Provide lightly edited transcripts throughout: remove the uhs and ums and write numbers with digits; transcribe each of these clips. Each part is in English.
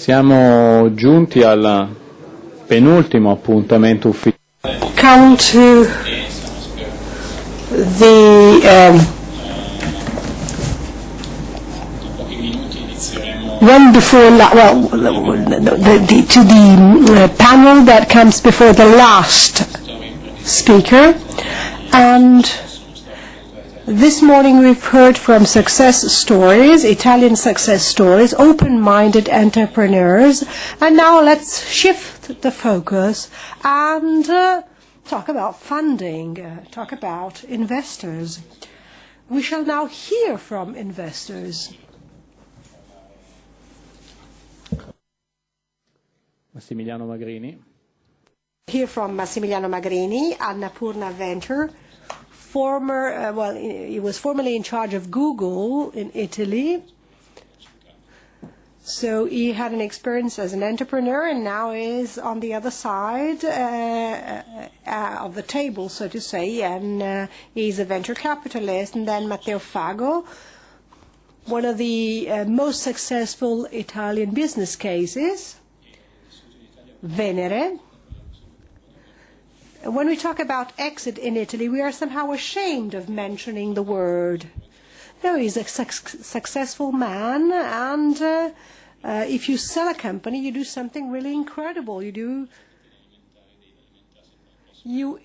Siamo giunti al penultimo appuntamento ufficiale. Come to the one before, well, to the panel that comes before the last speaker, and this morning we've heard from success stories, Italian success stories, open-minded entrepreneurs, and now let's shift the focus and talk about funding, talk about investors. We shall now hear from investors. Massimiliano Magrini. Hear from Massimiliano Magrini, Annapurna Venture. He was formerly in charge of Google in Italy. So he had an experience as an entrepreneur and now is on the other side of the table, so to say, and he's a venture capitalist. And then Matteo Fago, one of the most successful Italian business cases, Venere. When we talk about exit in Italy, we are somehow ashamed of mentioning the word. No, he's a successful man, and if you sell a company, you do something really incredible. You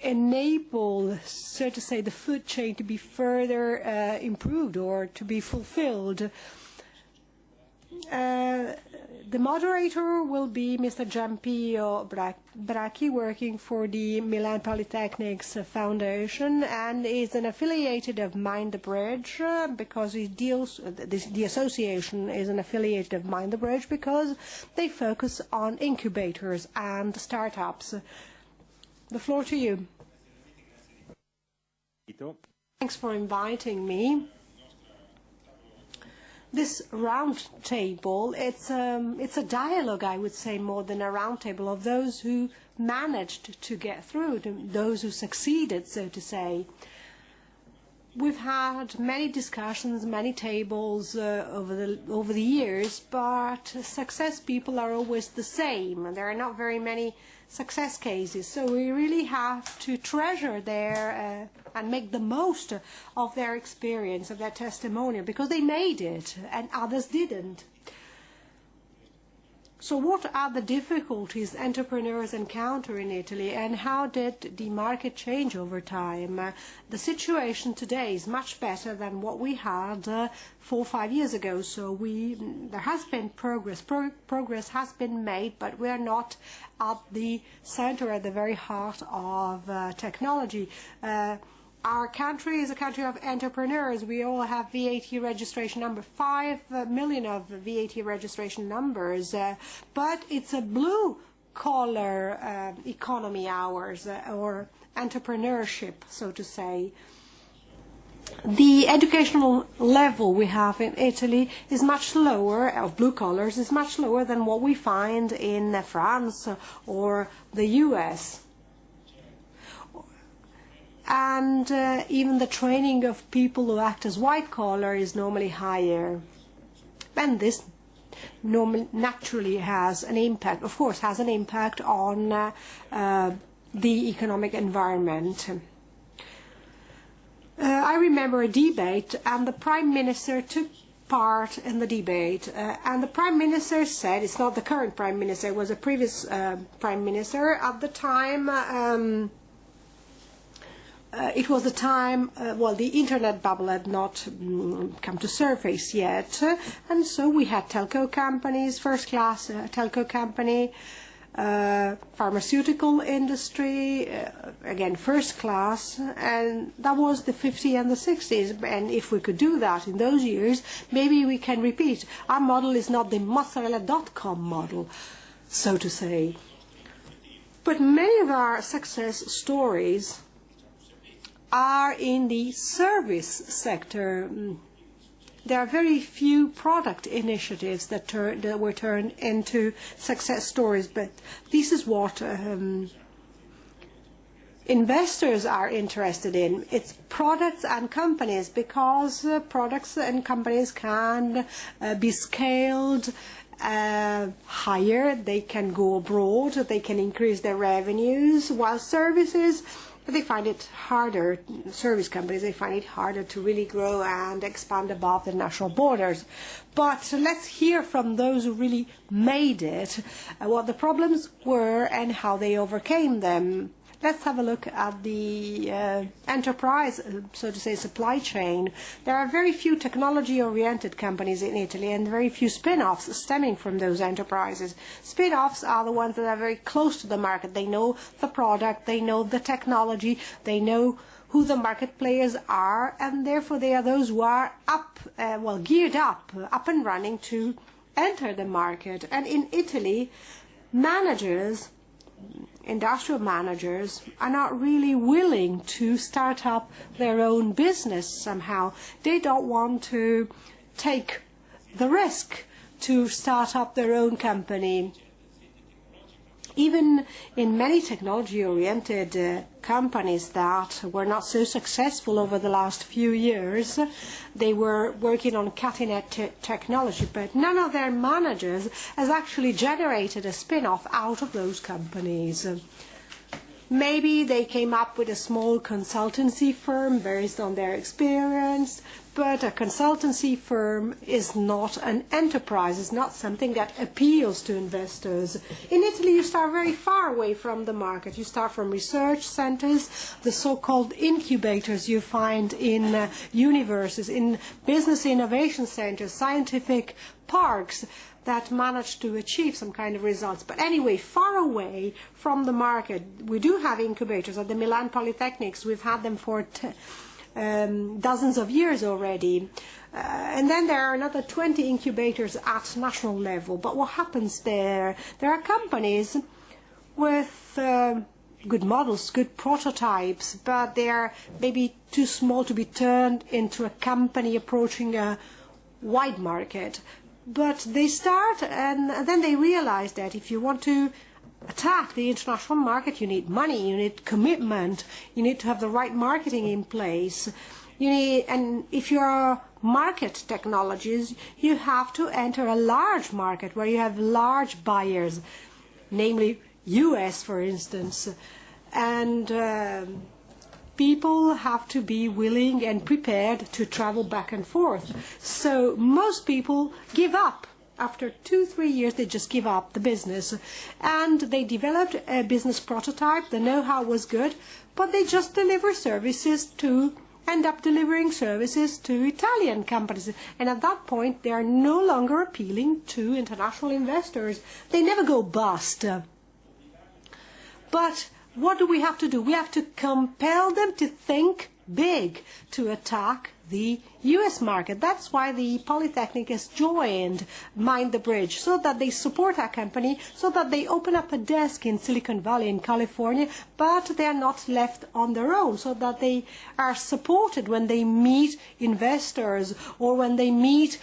enable, so to say, the food chain to be further improved or to be fulfilled. The moderator will be Mr. Giampio Bracchi, working for the Milan Polytechnic's Foundation, and is an affiliated of Mind the Bridge because he deals. The association is an affiliated of Mind the Bridge because they focus on incubators and startups. The floor to you. Thanks for inviting me. This round table, it's a dialogue, I would say, more than a round table, of those who managed to get through, those who succeeded, so to say. We've had many discussions, many tables over the years, but success people are always the same. There are not very many success cases, so we really have to treasure their and make the most of their experience, of their testimonial, because they made it and others didn't. So what are the difficulties entrepreneurs encounter in Italy, and how did the market change over time? The situation today is much better than what we had 4 or 5 years ago. So there has been progress. Progress has been made, but we are not at the center, at the very heart of technology. Our country is a country of entrepreneurs. We all have VAT registration number, 5 million of VAT registration numbers, but it's a blue-collar economy, ours, or entrepreneurship, so to say. The educational level we have in Italy is much lower, of blue collars, is much lower than what we find in France or the US. And even the training of people who act as white collar is normally higher. And this naturally has an impact, of course, has an impact on the economic environment. I remember a debate, and the Prime Minister took part in the debate, and the Prime Minister said, it's not the current Prime Minister, it was a previous Prime Minister at the time. It was the time, the internet bubble had not come to surface yet, and so we had telco companies, first-class telco company, pharmaceutical industry, again first class, and that was the 50s and the 60s. And if we could do that in those years, maybe we can repeat. Our model is not the mozzarella.com model, so to say. But many of our success stories are in the service sector. There are very few product initiatives that were turned into success stories, but this is what investors are interested in. It's products and companies, because products and companies can be scaled higher, they can go abroad, they can increase their revenues, while services, they find it harder, service companies, they find it harder to really grow and expand above the national borders. But let's hear from those who really made it, what the problems were and how they overcame them. Let's have a look at the enterprise, so to say, supply chain. There are very few technology-oriented companies in Italy and very few spin-offs stemming from those enterprises. Spin-offs are the ones that are very close to the market. They know the product, they know the technology, they know who the market players are, and therefore they are those who are geared up and running to enter the market. And in Italy, industrial managers are not really willing to start up their own business somehow. They don't want to take the risk to start up their own company. Even in many technology-oriented companies that were not so successful over the last few years, they were working on cutting-edge technology, but none of their managers has actually generated a spin-off out of those companies. Maybe they came up with a small consultancy firm based on their experience, but a consultancy firm is not an enterprise, it's not something that appeals to investors. In Italy, you start very far away from the market. You start from research centers, the so-called incubators you find in universities, in business innovation centers, scientific parks that manage to achieve some kind of results. But anyway, far away from the market. We do have incubators at the Milan Politecnics. We've had them for dozens of years already. And then there are another 20 incubators at national level. But what happens there? There are companies with good models, good prototypes, but they are maybe too small to be turned into a company approaching a wide market. But they start, and then they realize that if you want to attack the international market, you need money, you need commitment, you need to have the right marketing in place. And if you are market technologies, you have to enter a large market where you have large buyers, namely US, for instance. And people have to be willing and prepared to travel back and forth. So most people give up. After 2-3 years, they just give up the business. And they developed a business prototype. The know-how was good, but they just end up delivering services to Italian companies. And at that point, they are no longer appealing to international investors. They never go bust. But what do we have to do? We have to compel them to think big, to attack the US market. That's why the Polytechnic has joined Mind the Bridge, so that they support our company, so that they open up a desk in Silicon Valley in California, but they are not left on their own, so that they are supported when they meet investors or when they meet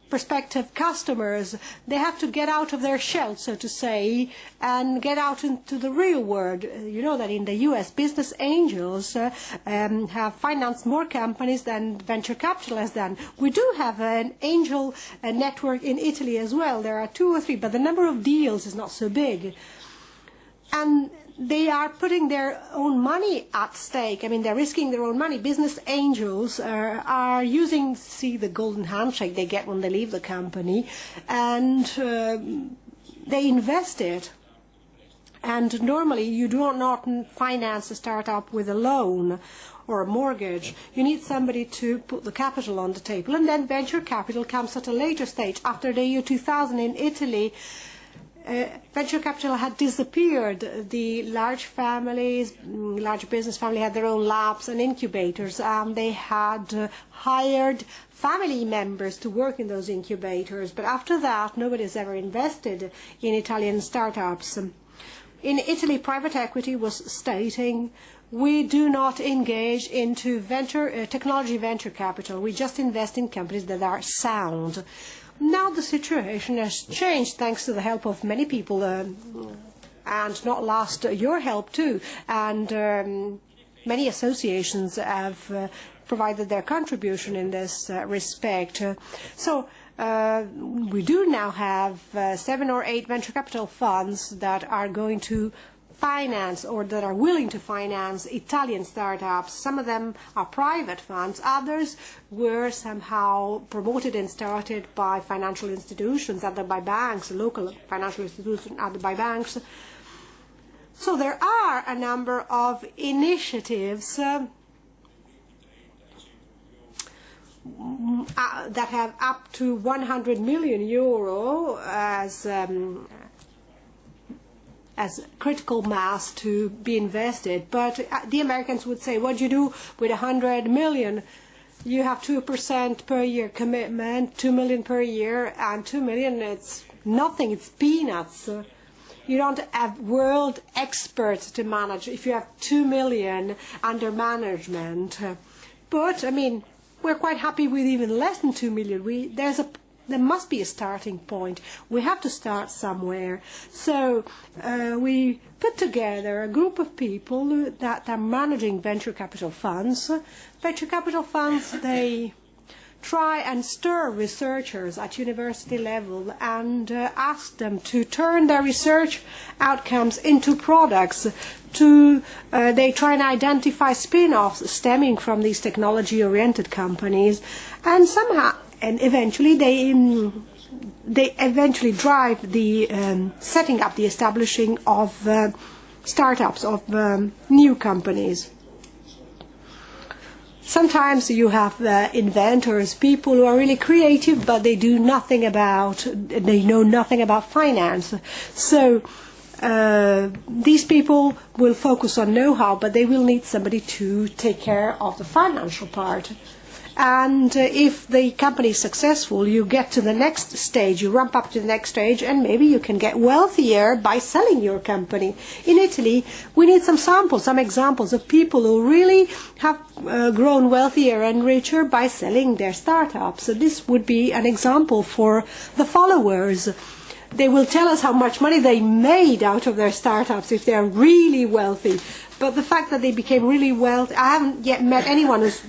prospective customers. They have to get out of their shell, so to say, and get out into the real world. You know that in the US, business angels have financed more companies than venture capital has done. We do have an angel network in Italy as well. There are 2 or 3, but the number of deals is not so big. And they are putting their own money at stake. I mean, they're risking their own money. Business angels are using, the golden handshake they get when they leave the company, and they invest it. And normally you do not finance a startup with a loan or a mortgage. You need somebody to put the capital on the table. And then venture capital comes at a later stage. After the year 2000 in Italy, venture capital had disappeared. The large families, large business family had their own labs and incubators, and they had hired family members to work in those incubators. But after that, nobody has ever invested in Italian startups. In Italy, private equity was stating, we do not engage into technology venture capital. We just invest in companies that are sound. Now the situation has changed thanks to the help of many people, and not last your help too. And many associations have provided their contribution in this respect. So we do now have 7 or 8 venture capital funds that are going to finance or that are willing to finance Italian startups. Some of them are private funds. Others were somehow promoted and started by financial institutions, other by banks, local financial institutions, other by banks. So there are a number of initiatives that have up to 100 million euro as critical mass to be invested. But the Americans would say, what do you do with 100 million? You have 2% per year commitment, 2 million per year, and 2 million, it's nothing, it's peanuts. You don't have world experts to manage if you have 2 million under management. But, I mean, we're quite happy with even less than 2 million. There must be a starting point. We have to start somewhere. So we put together a group of people that are managing venture capital funds. Venture capital funds, they try and stir researchers at university level and ask them to turn their research outcomes into products. They try and identify spin-offs stemming from these technology-oriented companies, and eventually they eventually drive the setting up, the establishing of startups, of new companies. Sometimes you have inventors, people who are really creative, but they know nothing about finance. So these people will focus on know-how, but they will need somebody to take care of the financial part. And if the company is successful, you get to the next stage, you ramp up to the next stage, and maybe you can get wealthier by selling your company. In Italy, we need some examples of people who really have grown wealthier and richer by selling their startups. So this would be an example for the followers. They will tell us how much money they made out of their startups if they're really wealthy. But the fact that they became really wealthy, I haven't yet met anyone who's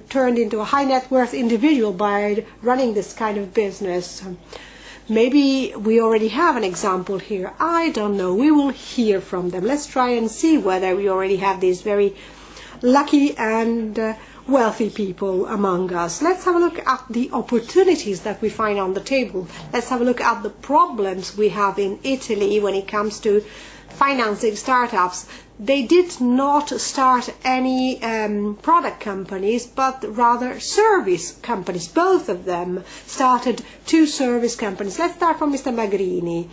turned into a high net worth individual by running this kind of business. Maybe we already have an example here. I don't know. We will hear from them. Let's try and see whether we already have these very lucky and wealthy people among us. Let's have a look at the opportunities that we find on the table. Let's have a look at the problems we have in Italy when it comes to financing startups. They did not start any product companies, but rather service companies. Both of them started 2 service companies. Let's start from Mr. Magrini.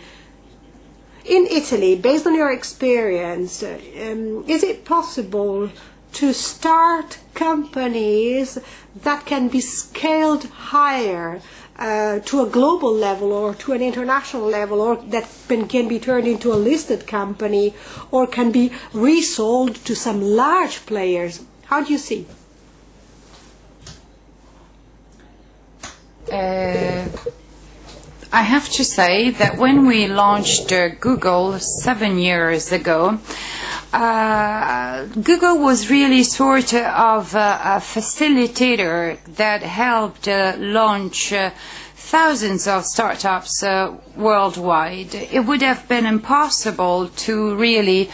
In Italy, based on your experience, is it possible to start companies that can be scaled higher to a global level or to an international level, or that can be turned into a listed company or can be resold to some large players? How do you see? I have to say that when we launched Google 7 years ago, Google was really sort of a facilitator that helped launch thousands of startups worldwide. It would have been impossible to really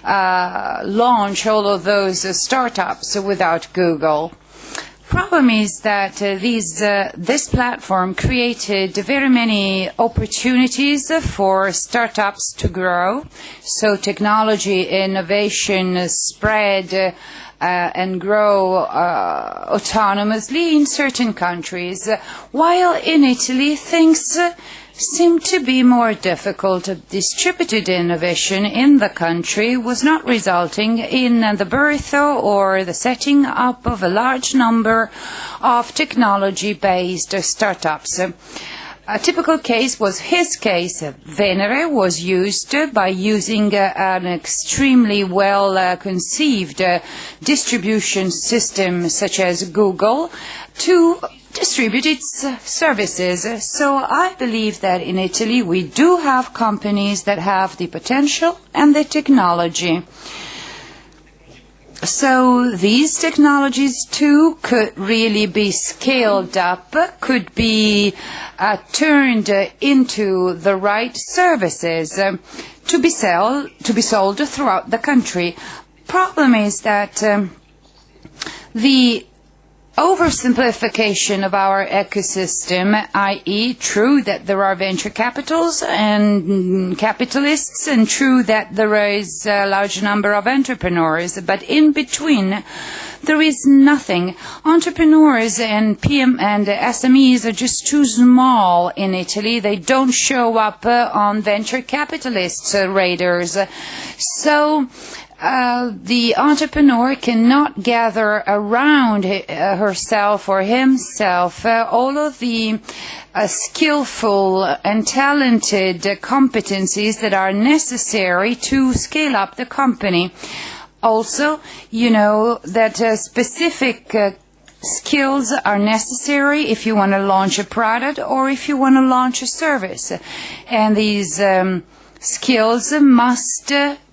launch all of those startups without Google. Problem is that this platform created very many opportunities for startups to grow. So technology innovation spread and grow autonomously in certain countries, while in Italy things seem to be more difficult. Distributed innovation in the country was not resulting in the birth or the setting up of a large number of technology-based startups. A typical case was his case. Venere was used by using an extremely well-conceived distribution system such as Google to distribute its services. So I believe that in Italy we do have companies that have the potential and the technology. So these technologies too could really be scaled up, could be turned into the right services to be sold throughout the country. Problem is that the oversimplification of our ecosystem, i.e. true that there are venture capitals and capitalists, and true that there is a large number of entrepreneurs, but in between there is nothing. Entrepreneurs and PM and SMEs are just too small in Italy. They don't show up on venture capitalists' radars. So the entrepreneur cannot gather around herself or himself all of the skillful and talented competencies that are necessary to scale up the company. Also, you know that specific skills are necessary if you want to launch a product or if you want to launch a service. And these skills must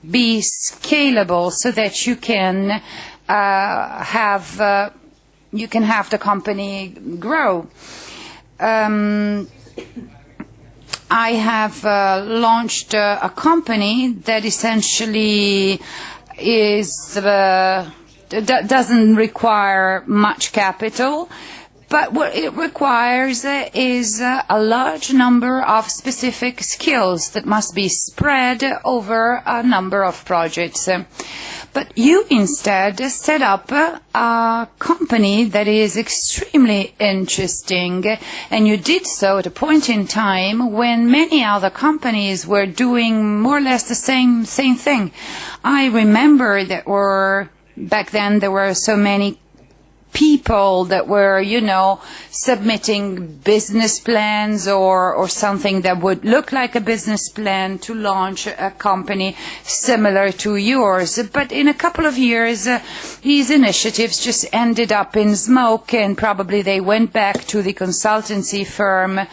be scalable so that you can have the company grow. I have launched a company that essentially doesn't require much capital. But what it requires is a large number of specific skills that must be spread over a number of projects. But you instead set up a company that is extremely interesting, and you did so at a point in time when many other companies were doing more or less the same thing. I remember that back then there were so many people that were, submitting business plans or something that would look like a business plan to launch a company similar to yours. But in a couple of years, these initiatives just ended up in smoke, and probably they went back to the consultancy firm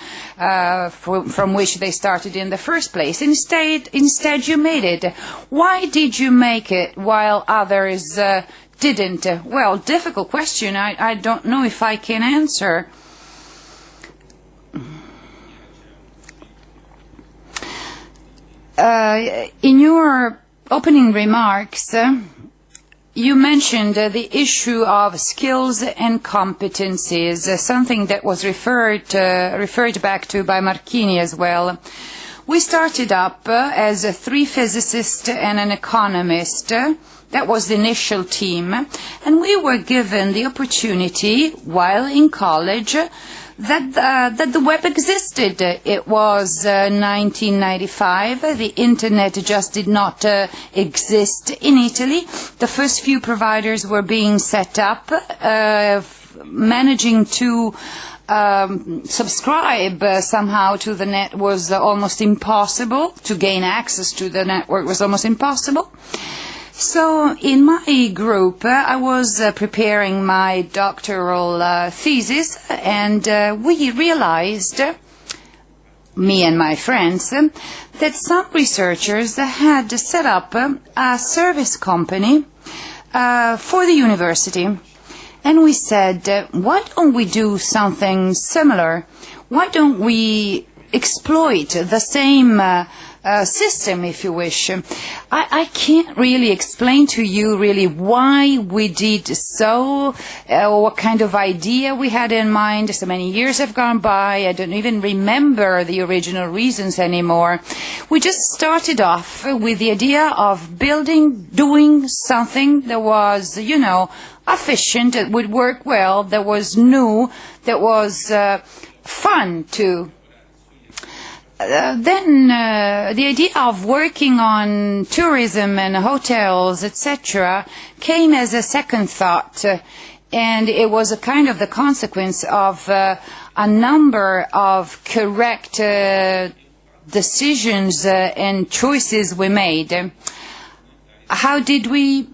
from which they started in the first place. Instead, you made it. Why did you make it while others didn't? Well, difficult question. I don't know if I can answer. In your opening remarks, you mentioned the issue of skills and competencies, something that was referred back to by Marchini as well. We started up as 3 physicists and an economist. That was the initial team, and we were given the opportunity while in college that the web existed. It was 1995. The internet just did not exist in Italy. The first few providers were being set up, managing to subscribe somehow to the net was almost impossible. To gain access to the network was almost impossible. So in my group, I was preparing my doctoral thesis, and we realized, me and my friends, that some researchers had set up a service company for the university. And we said, why don't we do something similar? Why don't we exploit the same system, if you wish? I can't really explain to you really why we did so, what kind of idea we had in mind. So many years have gone by, I don't even remember the original reasons anymore. We just started off with the idea of doing something that was, efficient, that would work well, that was new, that was fun too. Then the idea of working on tourism and hotels, etc., came as a second thought, and it was a kind of the consequence of a number of correct decisions and choices we made. How did we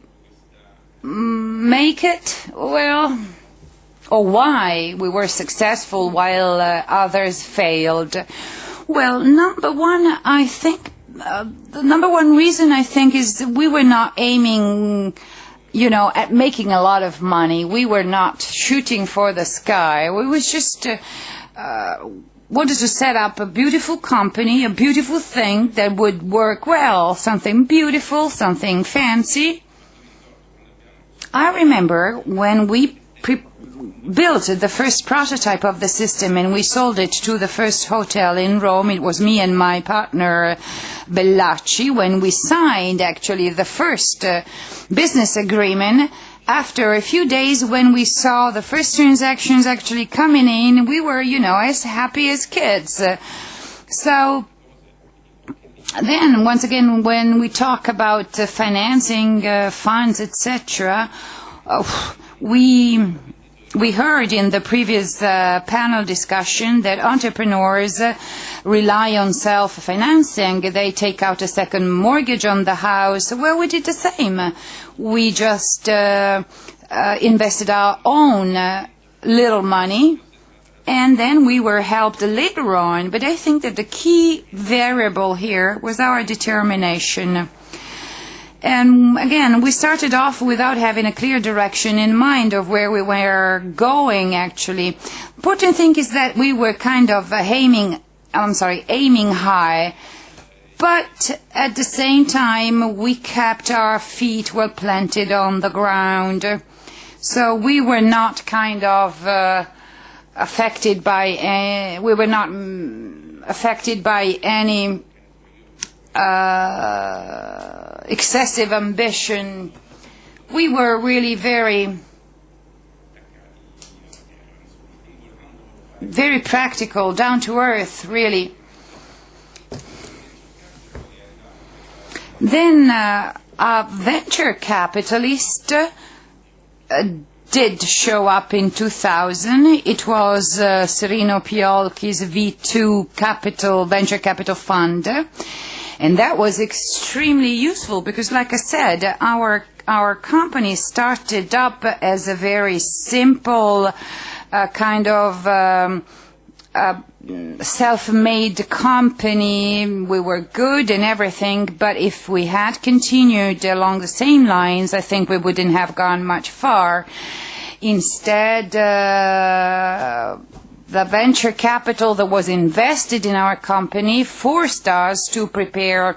make it? Well, or why we were successful while others failed? Well, number one, I think, the number one reason, I think, is we were not aiming at making a lot of money. We were not shooting for the sky. We was just wanted to set up a beautiful company, a beautiful thing that would work well, something beautiful, something fancy. I remember when we built the first prototype of the system and we sold it to the first hotel in Rome. It was me and my partner Bellacci when we signed actually the first business agreement. After a few days when we saw the first transactions actually coming in, we were, as happy as kids. So then, once again, when we talk about financing funds, etc., we heard in the previous panel discussion that entrepreneurs rely on self-financing. They take out a second mortgage on the house. Well, we did the same. We just invested our own little money, and then we were helped later on. But I think that the key variable here was our determination. And again, we started off without having a clear direction in mind of where we were going, actually. Important thing is that we were kind of aiming high, but at the same time, we kept our feet well planted on the ground. So we were not kind of affected by any excessive ambition. We were really very, very practical, down to earth, really. Then a venture capitalist did show up in 2000. It was Serino Piolchi's V2 venture capital fund. And that was extremely useful because, like I said, our company started up as a very simple kind of self-made company. We were good and everything, but if we had continued along the same lines, I think we wouldn't have gone much far. Instead, the venture capital that was invested in our company forced us to prepare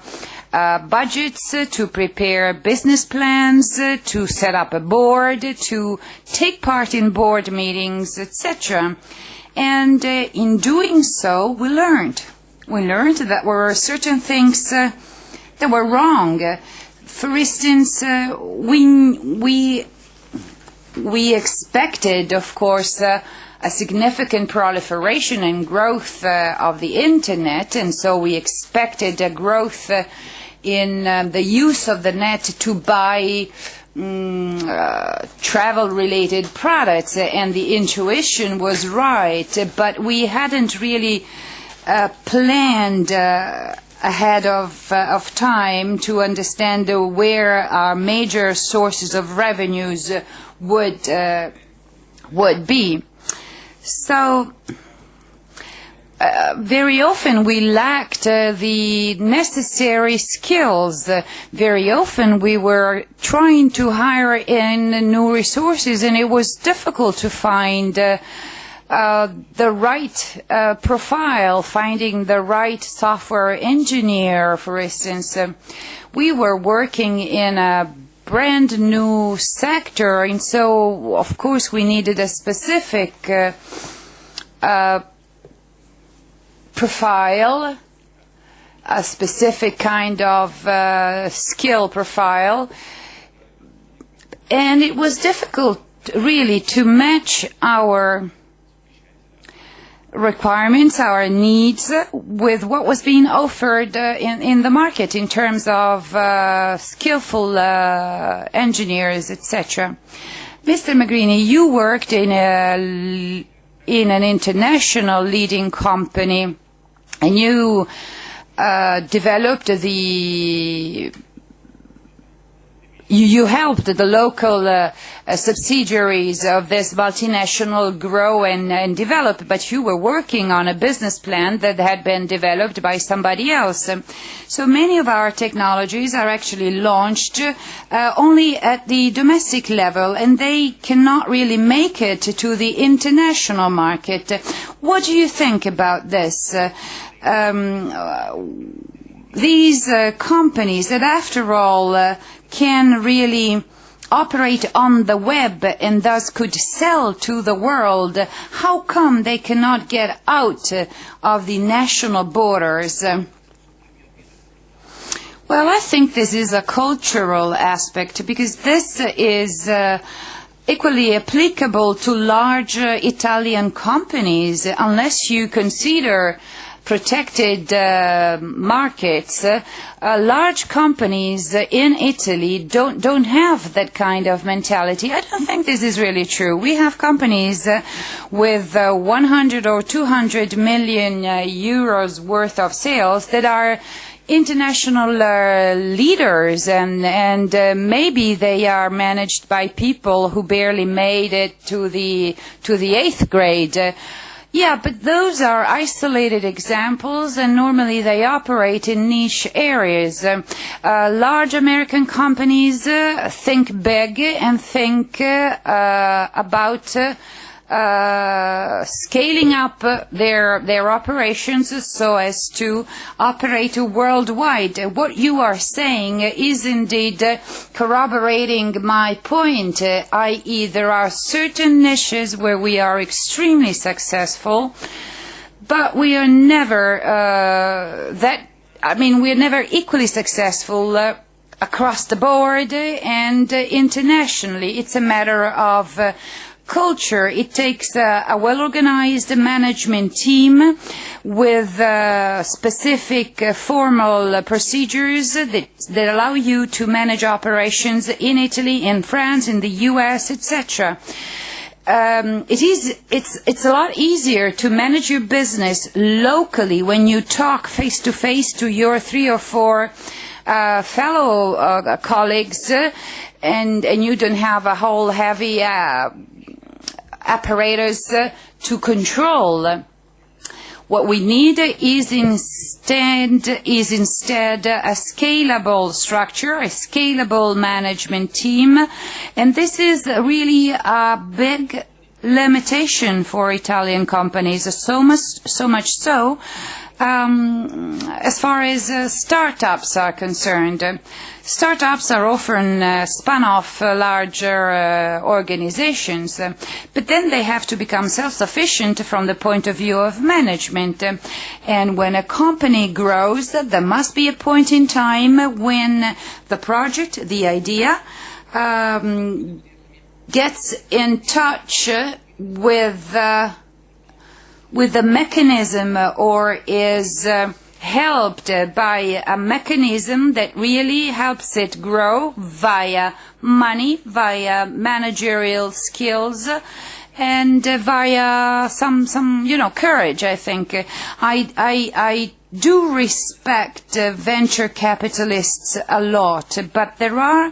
budgets, to prepare business plans, to set up a board, to take part in board meetings, etc. And in doing so, we learned. We learned that there were certain things that were wrong. For instance, we expected, of course, a significant proliferation and growth of the Internet, and so we expected a growth in the use of the net to buy travel-related products, and the intuition was right, but we hadn't really planned ahead of time to understand where our major sources of revenues would be. So very often we lacked the necessary skills. Very often we were trying to hire in new resources, and it was difficult to find the right profile, finding the right software engineer, for instance. We were working in a brand new sector, and so of course we needed a specific profile, a specific kind of skill profile, and it was difficult really to match our requirements, our needs, with what was being offered in the market in terms of skillful engineers, etc. Mr. Magrini, you worked in an international leading company, and you developed the you helped the local subsidiaries of this multinational grow and develop, but you were working on a business plan that had been developed by somebody else. So many of our technologies are actually launched only at the domestic level, and they cannot really make it to the international market. What do you think about this? These companies that, after all, can really operate on the web and thus could sell to the world, how come they cannot get out of the national borders? Well, I think this is a cultural aspect, because this is equally applicable to large Italian companies. Unless you consider protected markets, large companies in Italy don't have that kind of mentality. I don't think this is really true. We have companies with 100 or 200 million euros worth of sales that are international leaders, and maybe they are managed by people who barely made it to the 8th grade. Yeah, but those are isolated examples, and normally they operate in niche areas. Large American companies think big and think about scaling up their operations so as to operate worldwide. What you are saying is indeed corroborating my point, i.e. there are certain niches where we are extremely successful, but we are never we're never equally successful across the board and internationally. It's a matter of culture. It takes a well-organized management team with specific formal procedures that allow you to manage operations in Italy, in France, in the US, etc. It's a lot easier to manage your business locally when you talk face-to-face to your 3 or 4 fellow colleagues, and you don't have a whole heavy apparatus to control. What we need is instead a scalable structure, a scalable management team, and this is really a big limitation for Italian companies, so much so as far as startups are concerned. Startups are often spun off larger organizations, but then they have to become self-sufficient from the point of view of management. And when a company grows, there must be a point in time when the project, the idea, gets in touch with the mechanism, or is helped by a mechanism that really helps it grow via money, via managerial skills, and via some courage. I think I do respect venture capitalists a lot, but there are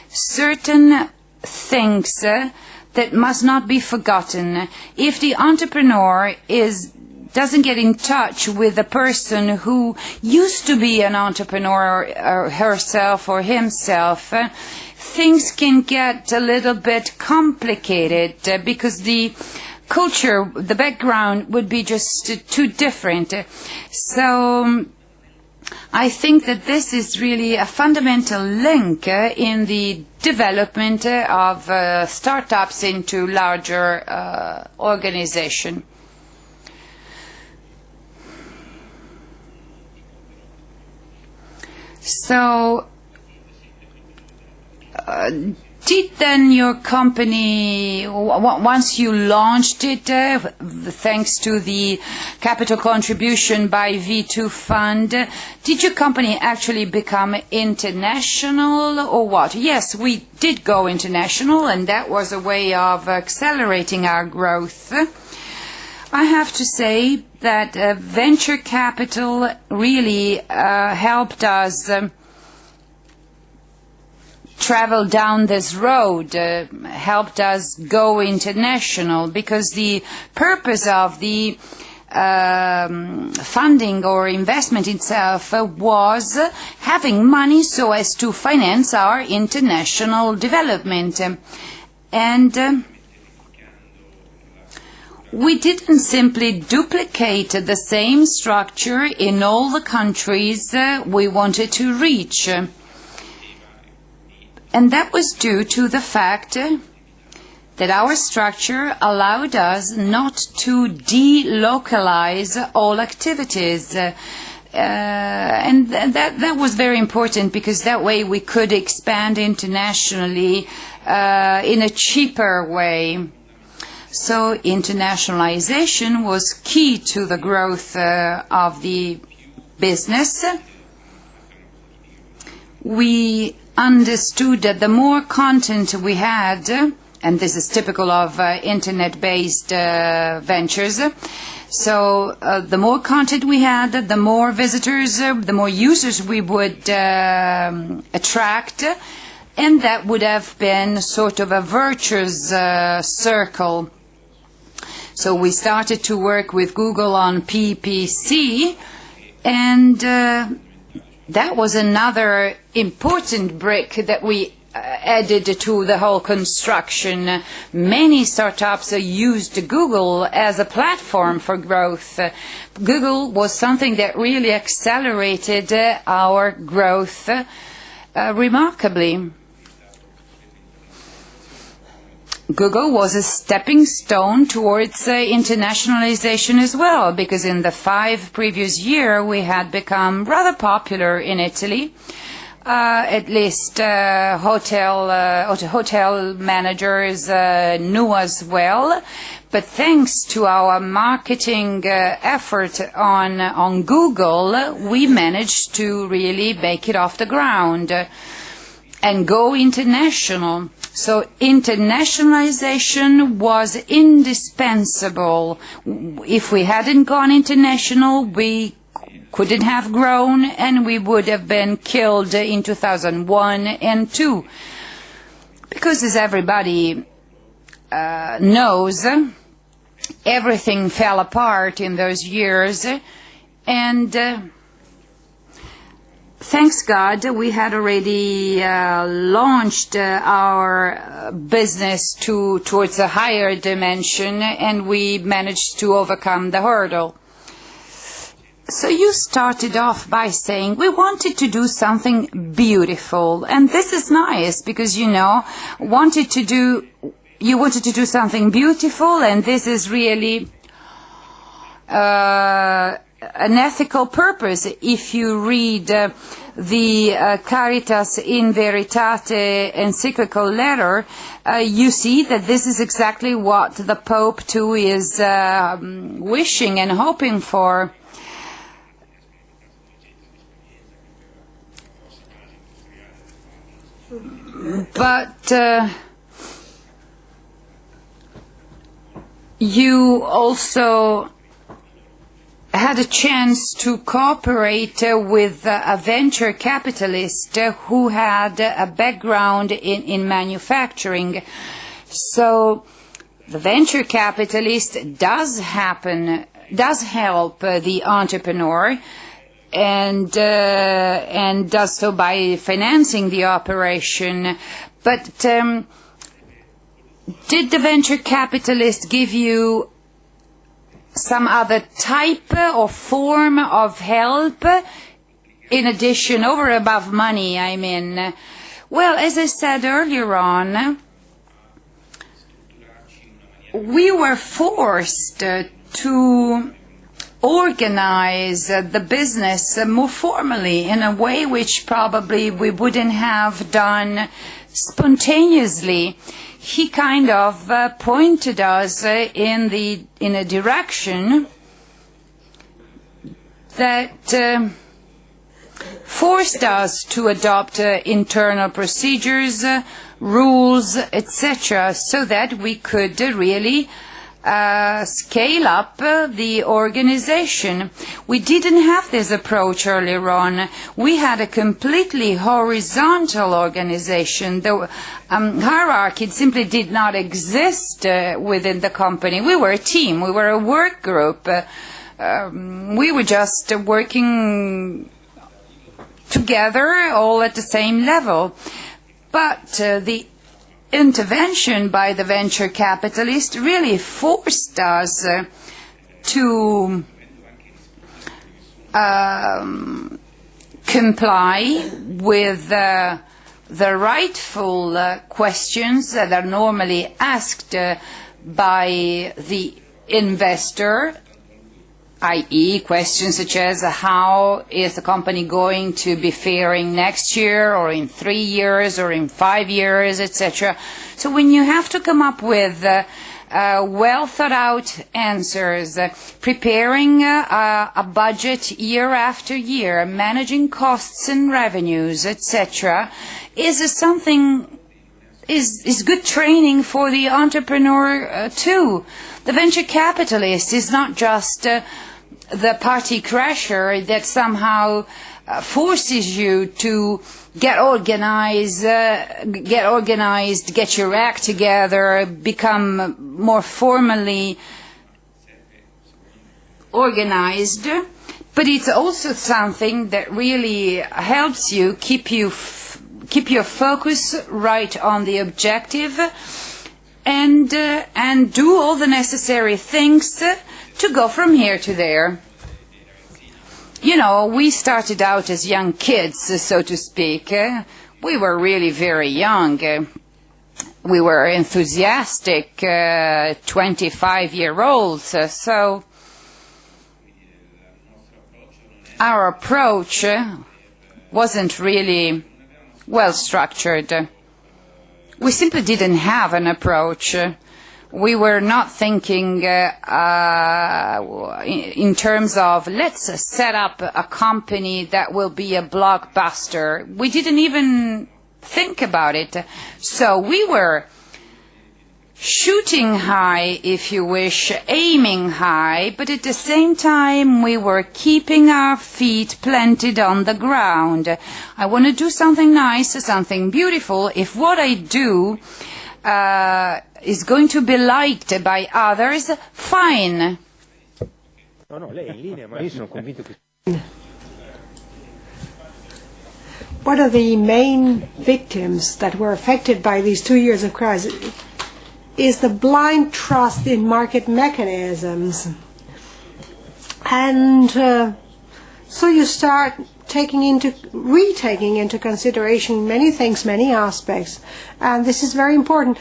certain things that must not be forgotten. If the entrepreneur doesn't get in touch with the person who used to be an entrepreneur herself or himself, things can get a little bit complicated because the culture, the background would be just too different. So I think that this is really a fundamental link in the development of startups into larger organizations. So, did then your company, once you launched it, thanks to the capital contribution by V2 Fund, did your company actually become international or what? Yes, we did go international, and that was a way of accelerating our growth. I have to say that venture capital really helped us travel down this road, helped us go international, because the purpose of the funding or investment itself was having money so as to finance our international development. And we didn't simply duplicate the same structure in all the countries we wanted to reach. And that was due to the fact that our structure allowed us not to delocalize all activities. And that was very important, because that way we could expand internationally in a cheaper way. So internationalization was key to the growth of the business. We understood that the more content we had, and this is typical of internet-based ventures, so the more content we had, the more visitors, the more users we would attract, and that would have been sort of a virtuous circle. So we started to work with Google on PPC, and that was another important brick that we added to the whole construction. Many startups used Google as a platform for growth. Google was something that really accelerated our growth remarkably. Google was a stepping stone towards internationalization as well, because in the 5 previous years we had become rather popular in Italy. At least hotel managers knew us well. But thanks to our marketing effort on Google, we managed to really make it off the ground and go international. So internationalization was indispensable. If we hadn't gone international, we couldn't have grown, and we would have been killed in 2001 and 2. Because as everybody knows, everything fell apart in those years, and thanks God, we had already launched our business towards a higher dimension, and we managed to overcome the hurdle. So you started off by saying we wanted to do something beautiful, and this is nice because you wanted to do something beautiful, and this is really an ethical purpose. If you read the Caritas in Veritate encyclical letter, you see that this is exactly what the Pope too is wishing and hoping for. But you also had a chance to cooperate with a venture capitalist who had a background in manufacturing. So the venture capitalist does help the entrepreneur, and does so by financing the operation. But did the venture capitalist give you some other type or form of help in addition, over above money, I mean? Well, as I said earlier on, we were forced to organize the business more formally in a way which probably we wouldn't have done spontaneously. He kind of pointed us in a direction that forced us to adopt internal procedures, rules, etc., so that we could really scale up the organization. We didn't have this approach earlier on. We had a completely horizontal organization. The hierarchy simply did not exist within the company. We were a team. We were a work group. We were just working together, all at the same level. But the intervention by the venture capitalist really forced us to comply with the rightful questions that are normally asked by the investor, i.e. questions such as how is the company going to be faring next year or in 3 years or in 5 years, etc. So when you have to come up with well thought out answers, preparing a budget year after year, managing costs and revenues, etc., is good training for the entrepreneur too. The venture capitalist is not just the party crasher that somehow forces you to get organized, get your act together, become more formally organized. But it's also something that really helps you keep your focus right on the objective and do all the necessary things to go from here to there. You know, we started out as young kids, so to speak. We were really very young. We were enthusiastic 25-year-olds, so our approach wasn't really well structured. We simply didn't have an approach. We were not thinking in terms of let's set up a company that will be a blockbuster. We didn't even think about it. So we were shooting high, if you wish, aiming high, but at the same time we were keeping our feet planted on the ground. I want to do something nice, something beautiful. If what I do is going to be liked by others, fine. One of the main victims that were affected by these 2 years of crisis is the blind trust in market mechanisms. And so you start retaking into consideration many things, many aspects. And this is very important.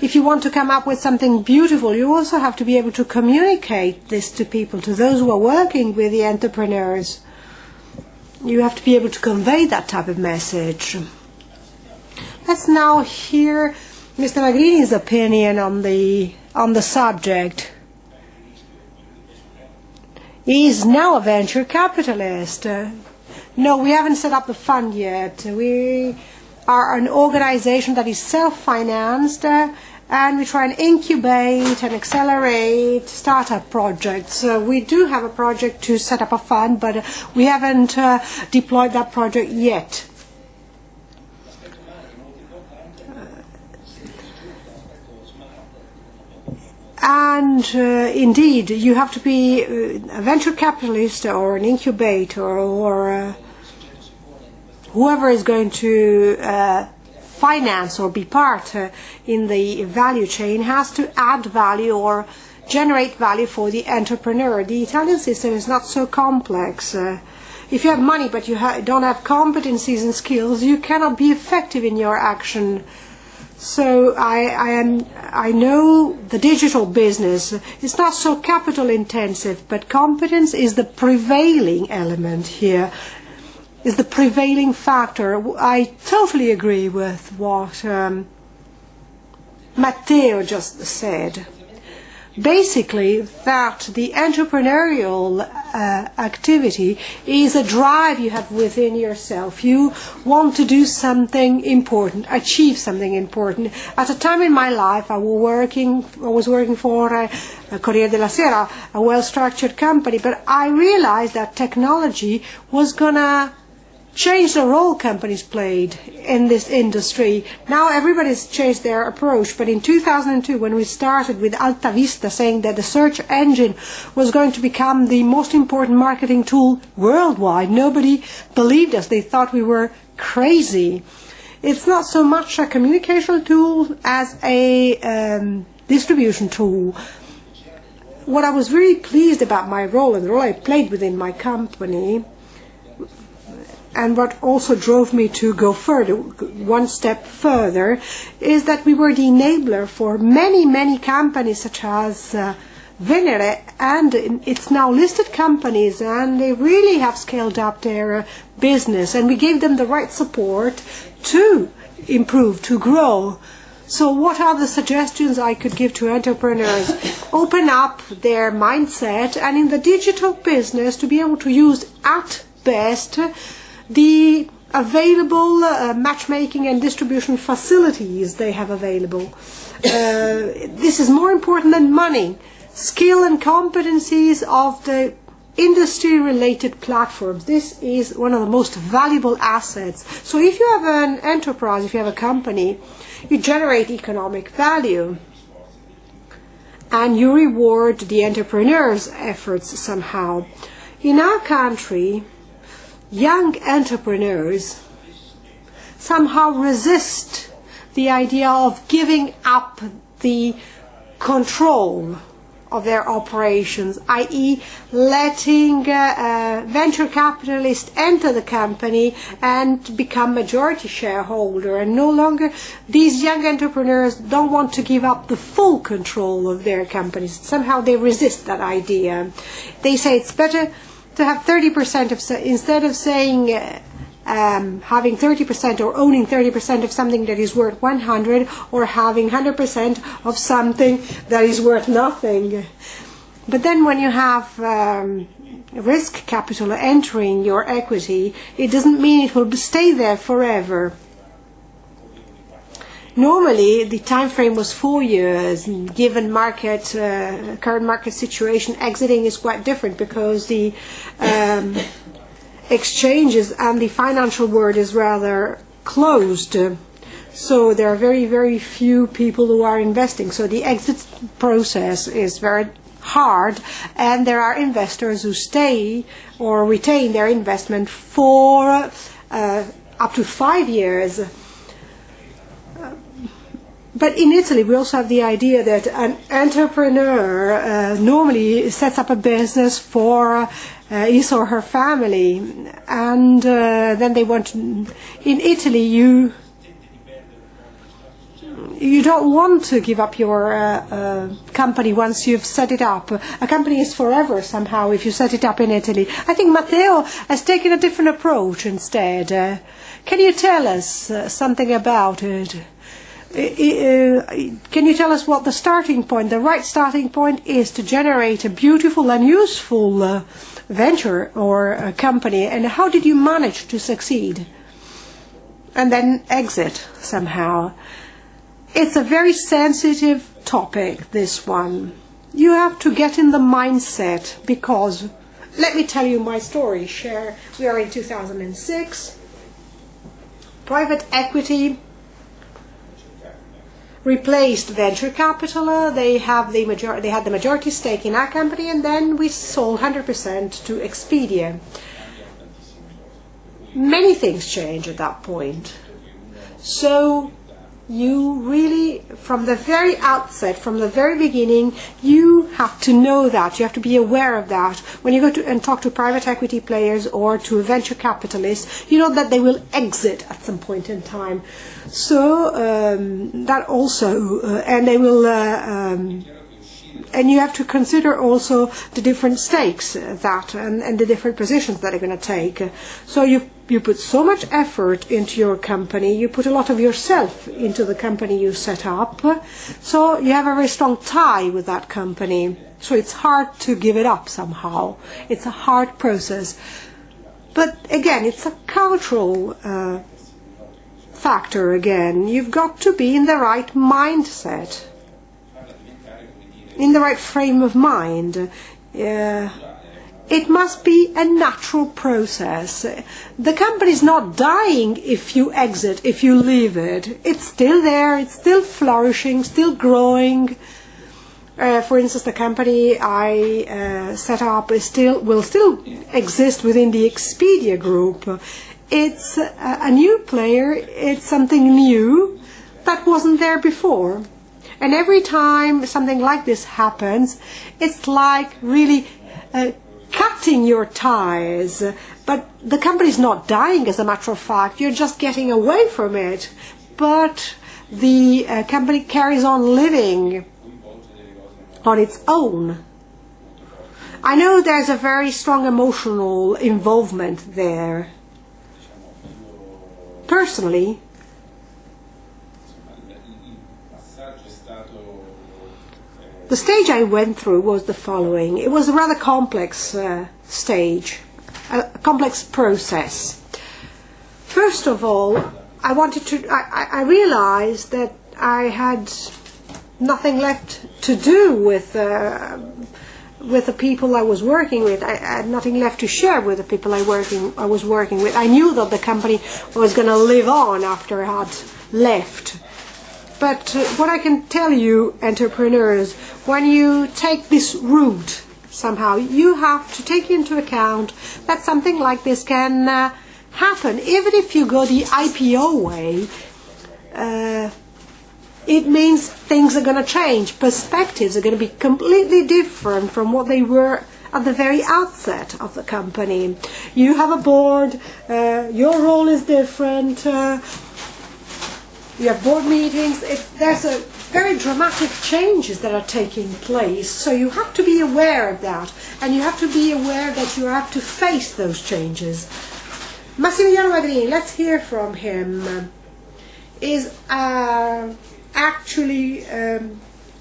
If you want to come up with something beautiful, you also have to be able to communicate this to people, to those who are working with the entrepreneurs. You have to be able to convey that type of message. Let's now hear Mr. Magrini's opinion on the subject. He is now a venture capitalist. No, we haven't set up the fund yet. We are an organization that is self-financed, and we try and incubate and accelerate startup projects. We do have a project to set up a fund, but we haven't deployed that project yet. And indeed, you have to be a venture capitalist or an incubator or whoever is going to finance or be part in the value chain has to add value or generate value for the entrepreneur. The Italian system is not so complex. If you have money but you don't have competencies and skills, you cannot be effective in your action. So I know the digital business is not so capital intensive, but competence is the prevailing element here, is the prevailing factor. I totally agree with what Matteo just said. basically that the entrepreneurial activity is a drive you have within yourself. You want to do something important, achieve something important. At a time in my life, I was working for Corriere della Sera, a well-structured company, but I realized that technology was gonna change the role companies played in this industry. Now everybody's changed their approach, but in 2002, when we started with Alta Vista saying that the search engine was going to become the most important marketing tool worldwide, nobody believed us. They thought we were crazy. It's not so much a communication tool as a distribution tool. What I was really pleased about my role and the role I played within my company, and what also drove me to go further, one step further, is that we were the enabler for many, many companies such as Venere, and it's now listed companies, and they really have scaled up their business, and we gave them the right support to improve, to grow. So what are the suggestions I could give to entrepreneurs? Open up their mindset, and in the digital business to be able to use at best the available matchmaking and distribution facilities they have available. This is more important than money. Skill and competencies of the industry-related platforms. This is one of the most valuable assets. So if you have an enterprise, if you have a company, you generate economic value and you reward the entrepreneur's efforts somehow. In our country, young entrepreneurs somehow resist the idea of giving up the control of their operations, i.e. letting venture capitalists enter the company and become majority shareholder, and no longer these young entrepreneurs don't want to give up the full control of their companies. Somehow they resist that idea. They say it's better to have 30% of, instead of saying having 30% or owning 30% of something that is worth 100, or having 100% of something that is worth nothing. But then when you have risk capital entering your equity, it doesn't mean it will stay there forever. Normally, the time frame was 4 years. Given current market situation, exiting is quite different because the exchanges and the financial world is rather closed. So there are very, very few people who are investing. So the exit process is very hard, and there are investors who stay or retain their investment for up to 5 years. But in Italy, we also have the idea that an entrepreneur normally sets up a business for his or her family, and then they want to, in Italy, you don't want to give up your company once you've set it up. A company is forever somehow if you set it up in Italy. I think Matteo has taken a different approach instead. Can you tell us something about it? Can you tell us what the starting point, the right starting point is to generate a beautiful and useful venture or a company, and how did you manage to succeed and then exit somehow? It's a very sensitive topic, this one. You have to get in the mindset, because let me tell you my story. We are in 2006. Private equity replaced venture capital. They had the majority stake in our company, and then we sold 100% to Expedia. Many things changed at that point. So you really, from the very outset, from the very beginning, you have to know that. You have to be aware of that. When you go to and talk to private equity players or to venture capitalists, you know that they will exit at some point in time. So that also, and they will and you have to consider also the different stakes that and the different positions that are going to take. So you put so much effort into your company, you put a lot of yourself into the company you set up, so you have a very strong tie with that company. So it's hard to give it up somehow. It's a hard process. But again, it's a cultural factor again. You've got to be in the right mindset, in the right frame of mind. It must be a natural process. The company is not dying if you exit, if you leave it. It's still there, it's still flourishing, still growing. For instance, the company I set up will still exist within the Expedia group. It's a new player, it's something new that wasn't there before. And every time something like this happens, it's like really cutting your ties. But the company's not dying, as a matter of fact, you're just getting away from it. But the company carries on living on its own. I know there's a very strong emotional involvement there. Personally, the stage I went through was the following. It was a rather complex stage, a complex process. First of all, I realized that I had nothing left to do with the people I was working with. I had nothing left to share with the people I was working with. I knew that the company was going to live on after I had left. But what I can tell you, entrepreneurs, when you take this route, somehow you have to take into account that something like this can happen. Even if you go the IPO way, it means things are going to change. Perspectives are going to be completely different from what they were at the very outset of the company. You have a board, your role is different, you have board meetings. There's a very dramatic changes that are taking place, so you have to be aware of that, and you have to be aware that you have to face those changes. Massimiliano Magrini, let's hear from him, is actually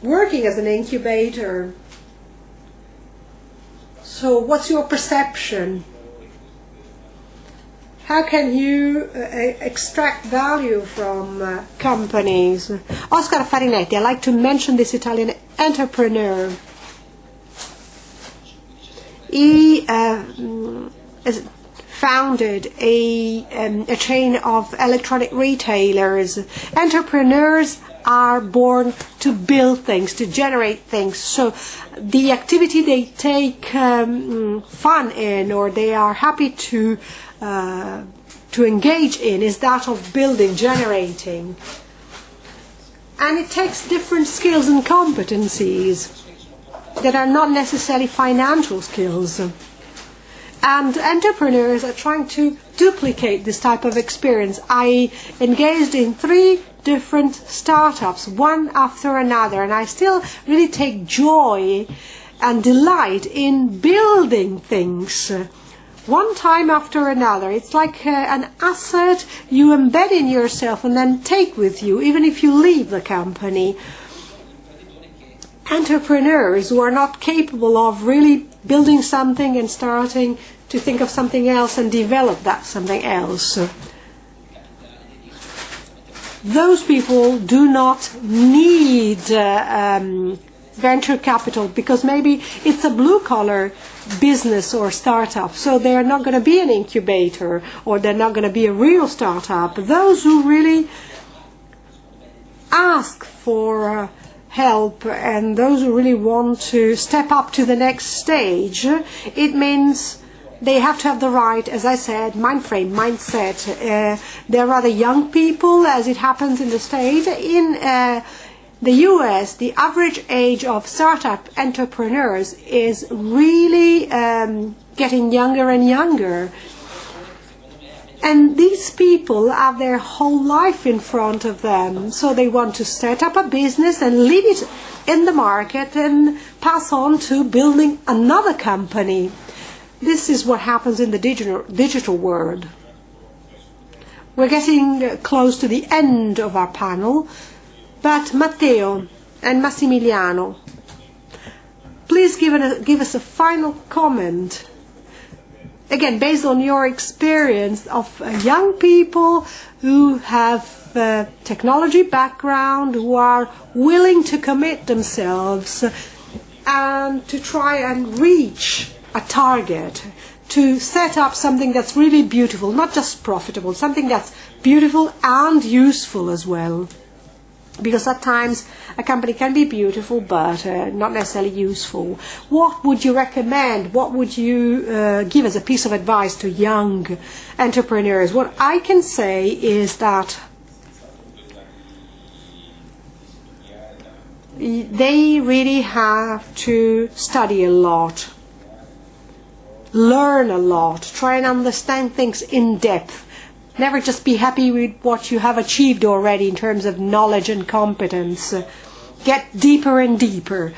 working as an incubator. So what's your perception? How can you extract value from companies? Oscar Farinetti, I'd like to mention this Italian entrepreneur. He founded a chain of electronic retailers. Entrepreneurs are born to build things, to generate things. So the activity they take fun in, or they are happy to engage in, is that of building, generating. And it takes different skills and competencies that are not necessarily financial skills. And entrepreneurs are trying to duplicate this type of experience. I engaged in 3 different startups, one after another, and I still really take joy and delight in building things one time after another. It's like an asset you embed in yourself and then take with you, even if you leave the company. Entrepreneurs who are not capable of really building something and starting to think of something else and develop that something else, those people do not need venture capital, because maybe it's a blue-collar business or startup, so they're not going to be an incubator, or they're not going to be a real startup. Those who really ask for help, and those who really want to step up to the next stage, it means they have to have the right, as I said, mindset. They're rather young people, as it happens in the States. In the US, the average age of startup entrepreneurs is really getting younger and younger. And these people have their whole life in front of them. So they want to set up a business and leave it in the market and pass on to building another company. This is what happens in the digital world. We're getting close to the end of our panel, but Matteo and Massimiliano, please give us a final comment. Again, based on your experience of young people who have technology background, who are willing to commit themselves and to try and reach a target, to set up something that's really beautiful, not just profitable, something that's beautiful and useful as well. Because at times a company can be beautiful but not necessarily useful. What would you recommend? What would you give as a piece of advice to young entrepreneurs? What I can say is that they really have to study a lot, learn a lot, try and understand things in depth. Never just be happy with what you have achieved already in terms of knowledge and competence. Get deeper and deeper.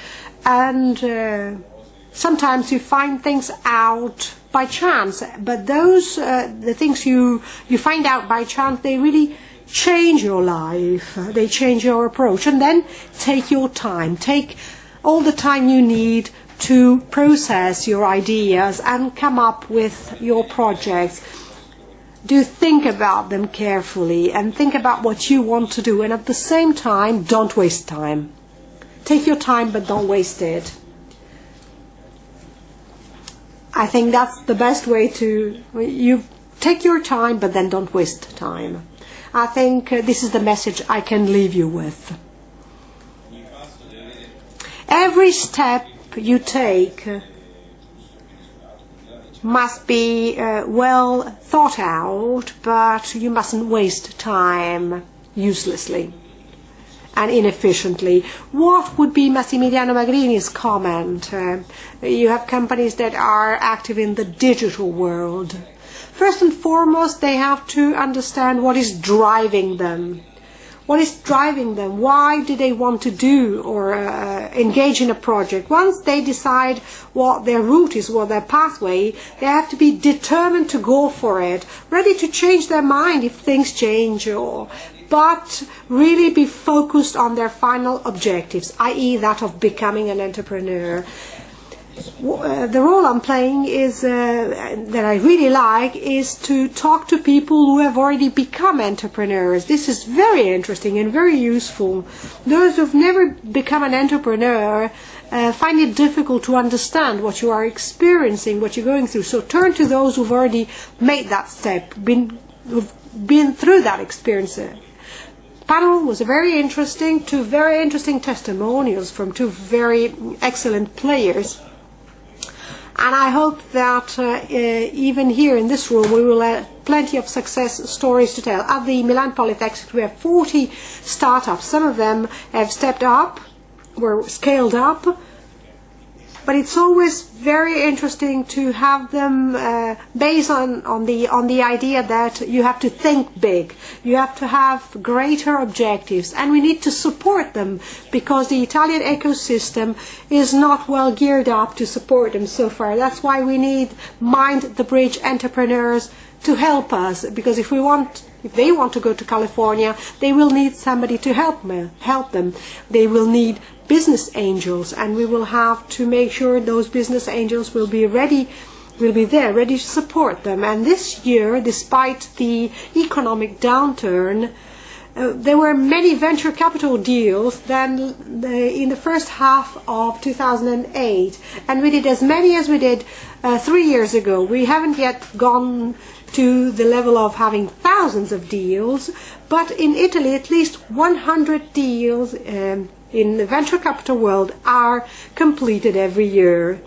And sometimes you find things out by chance, but those the things you find out by chance, they really change your life. They change your approach. And then take your time. Take all the time you need to process your ideas and come up with your projects. Do think about them carefully and think about what you want to do, and at the same time, don't waste time. Take your time, but don't waste it. I think that's the best way to... You take your time, but then don't waste time. I think this is the message I can leave you with. Every step you take must be well thought out, but you mustn't waste time uselessly and inefficiently. What would be Massimiliano Magrini's comment? You have companies that are active in the digital world. First and foremost, they have to understand what is driving them. What is driving them? Why do they want to do or engage in a project? Once they decide what their route is, what their pathway, they have to be determined to go for it, ready to change their mind if things change, but really be focused on their final objectives, i.e. that of becoming an entrepreneur. The role I'm playing is that I really like is to talk to people who have already become entrepreneurs. This is very interesting and very useful. Those who've never become an entrepreneur find it difficult to understand what you are experiencing, what you're going through. So turn to those who've already made that step, who've been through that experience. Panel was very interesting, two very interesting testimonials from two very excellent players. And I hope that even here in this room we will have plenty of success stories to tell. At the Milan Politecnico we have 40 startups. Some of them have stepped up, were scaled up, but it's always very interesting to have them based on the idea that you have to think big, you have to have greater objectives, and we need to support them because the Italian ecosystem is not well geared up to support them so far. That's why we need Mind the Bridge entrepreneurs to help us, because if they want to go to California, they will need somebody to help them. They will need business angels, and we will have to make sure those business angels will be ready to support them. And this year, despite the economic downturn, there were many venture capital deals than in the first half of 2008, and we did as many as we did 3 years ago. We haven't yet gone to the level of having thousands of deals, but in Italy at least 100 deals in the venture capital world are completed every year.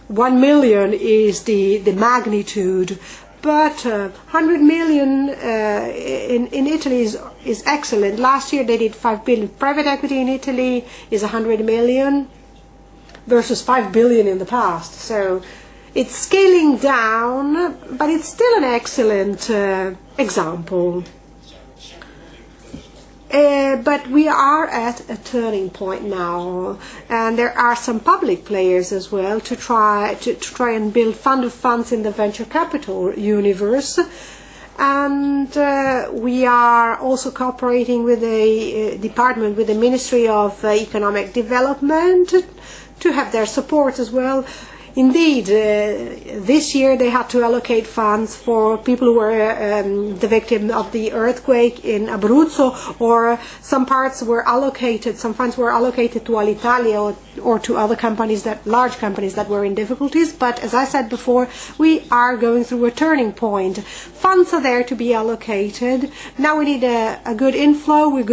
1 million is the magnitude, but 100 million in Italy is excellent. Last year they did 5 billion. Private equity in Italy is 100 million versus 5 billion in the past. So It's scaling down, but it's still an excellent example. But we are at a turning point now, and there are some public players as well to try and build fund of funds in the venture capital universe. And we are also cooperating with a department, with the Ministry of Economic Development, to have their support as well. Indeed, this year they had to allocate funds for people who were the victim of the earthquake in Abruzzo, or some funds were allocated to Alitalia or to other companies, large companies that were in difficulties. But as I said before, we are going through a turning point. Funds are there to be allocated. Now we need a good inflow. We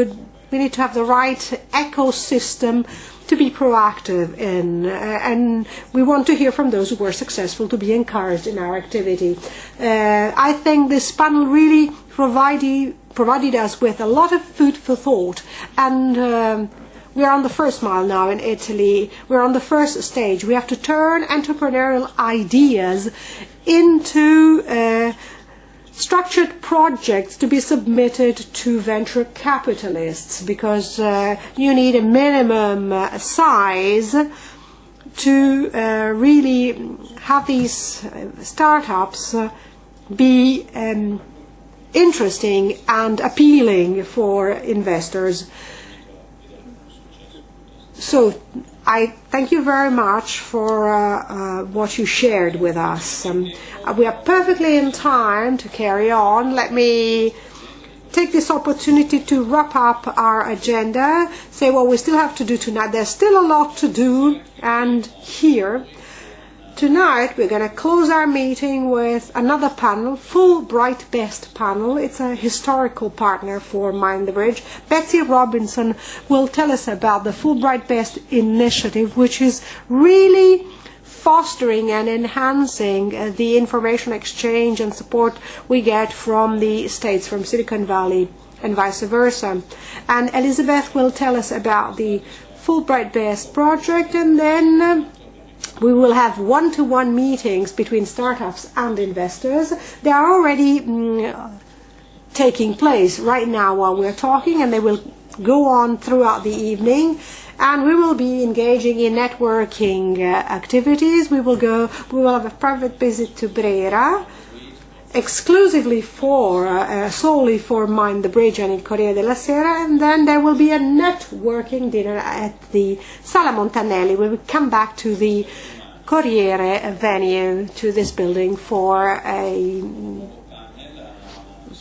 need to have the right ecosystem to be proactive in, and we want to hear from those who were successful to be encouraged in our activity. I think this panel really provided us with a lot of food for thought, and we are on the first mile now in Italy. We're on the first stage. We have to turn entrepreneurial ideas into structured projects to be submitted to venture capitalists, because you need a minimum size to really have these startups be interesting and appealing for investors. So I thank you very much for what you shared with us. We are perfectly in time to carry on. Let me take this opportunity to wrap up our agenda, say what we still have to do tonight. There's still a lot to do, and here tonight we're going to close our meeting with another panel, Fulbright Best panel. It's a historical partner for Mind the Bridge. Betsy Robinson will tell us about the Fulbright Best initiative, which is really fostering and enhancing the information exchange and support we get from the States, from Silicon Valley, and vice versa. And Elizabeth will tell us about the Fulbright Best project, and then we will have one-to-one meetings between startups and investors. They are already taking place right now while we're talking, and they will go on throughout the evening. And we will be engaging in networking activities. We will have a private visit to Brera, exclusively solely for Mind the Bridge and il Corriere della Sera, and then there will be a networking dinner at the Sala Montanelli. We will come back to the Corriere venue, to this building, for a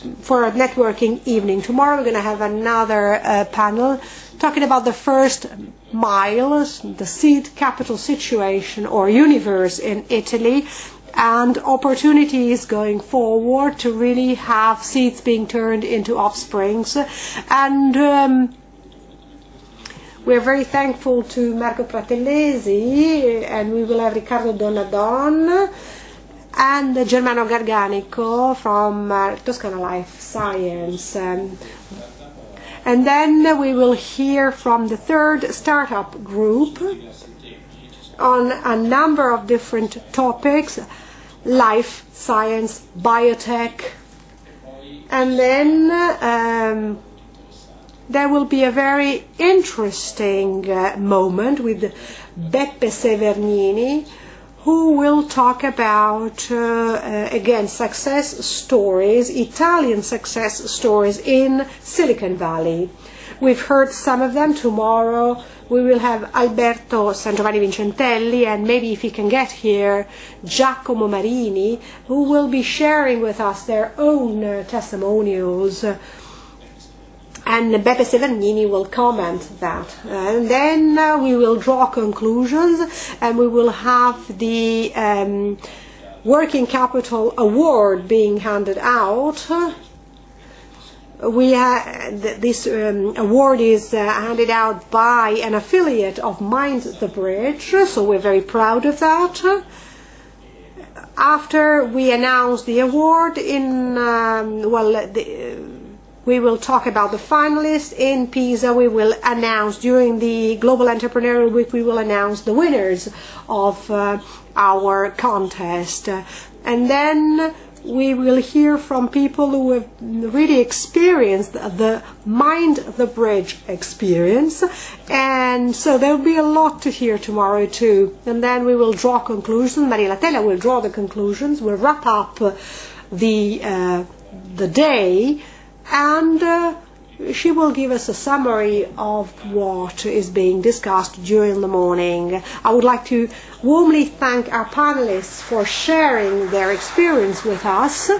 networking evening. Tomorrow we're going to have another panel talking about the first miles, the seed capital situation or universe in Italy, and opportunities going forward to really have seeds being turned into offsprings. And we're very thankful to Marco Pratellesi, and we will have Riccardo Donadon and Germano Garganico from Toscana Life Science. And then we will hear from the third startup group on a number of different topics: life science, biotech. And then there will be a very interesting moment with Beppe Severnini, who will talk about, again, success stories, Italian success stories in Silicon Valley. We've heard some of them. Tomorrow we will have Alberto San Giovanni Vincentelli, and maybe if he can get here, Giacomo Marini, who will be sharing with us their own testimonials. And Beppe Severnini will comment that. And then we will draw conclusions, and we will have the Working Capital Award being handed out. This award is handed out by an affiliate of Mind the Bridge, so we're very proud of that. After we announce the award We will talk about the finalists. In Pisa, we will announce, during the Global Entrepreneurial Week, we will announce the winners of our contest. And then we will hear from people who have really experienced the Mind the Bridge experience. And so there will be a lot to hear tomorrow too. And then we will draw conclusions. Maria Latella will draw the conclusions. We'll wrap up the day, and she will give us a summary of what is being discussed during the morning. I would like to warmly thank our panelists for sharing their experience with us.